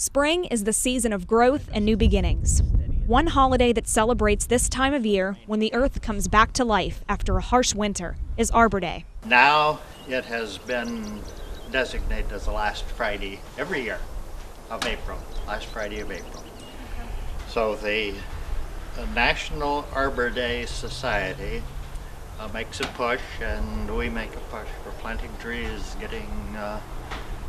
Spring is the season of growth and new beginnings. One holiday that celebrates this time of year, when the earth comes back to life after a harsh winter, is Arbor Day. Now it has been designated as the last Friday every year of April, last Friday of April. So the National Arbor Day Society makes a push, and we make a push for planting trees, getting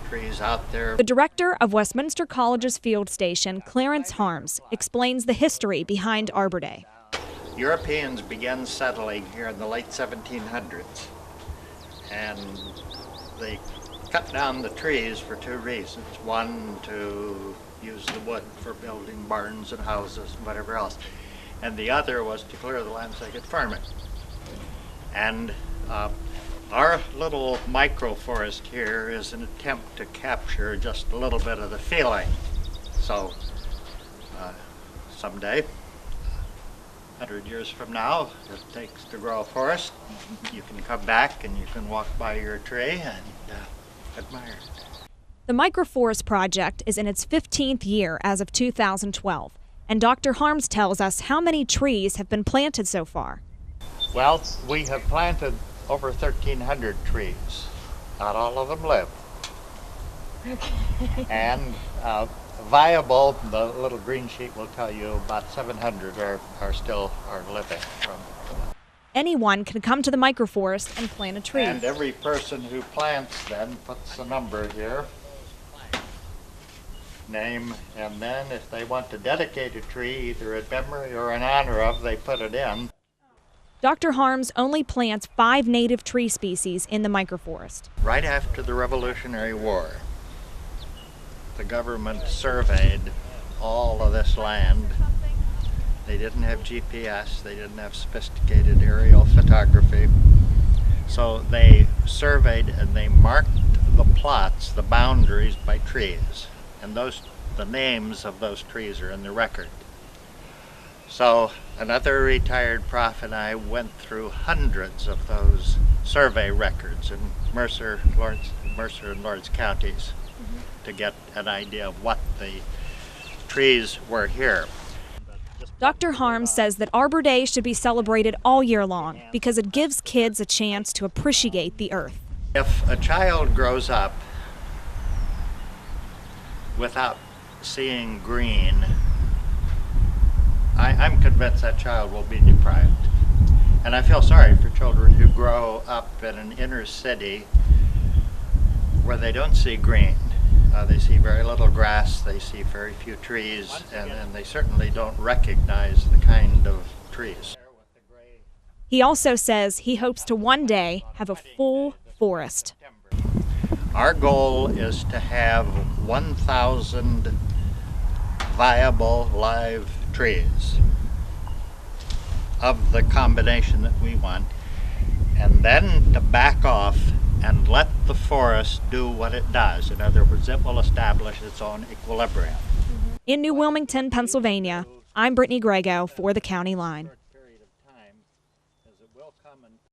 trees out there. The director of Westminster College's field station, Clarence Harms, explains the history behind Arbor Day. Europeans began settling here in the late 1700s, and they cut down the trees for two reasons. One, to use the wood for building barns and houses and whatever else, and the other was to clear the land so they could farm it. And our little microforest here is an attempt to capture just a little bit of the feeling. So someday, 100 years from now, it takes to grow a forest. You can come back and you can walk by your tree and admire it. The Microforest project is in its 15th year as of 2012, and Dr. Harms tells us how many trees have been planted so far. Well, we have planted over 1,300 trees. Not all of them live. And viable, the little green sheet will tell you about 700 are still living. Anyone can come to the microforest and plant a tree. And every person who plants then puts a number here, name, and then if they want to dedicate a tree, either in memory or in honor of, they put it in. Dr. Harms only plants 5 native tree species in the microforest. Right after the Revolutionary War, the government surveyed all of this land. They didn't have GPS, they didn't have sophisticated aerial photography. So they surveyed and they marked the plots, the boundaries by trees. And the names of those trees are in the record. So another retired prof and I went through hundreds of those survey records in Mercer and Lawrence counties to get an idea of what the trees were here. Dr. Harms says that Arbor Day should be celebrated all year long because it gives kids a chance to appreciate the earth. If a child grows up without seeing green, I'm convinced that child will be deprived. And I feel sorry for children who grow up in an inner city where they don't see green. They see very little grass, they see very few trees, and they certainly don't recognize the kind of trees. He also says he hopes to one day have a full forest. Our goal is to have 1,000 viable live trees of the combination that we want, and then to back off and let the forest do what it does. In other words, it will establish its own equilibrium. In New Wilmington, Pennsylvania, I'm Brittany Grego for the County Line.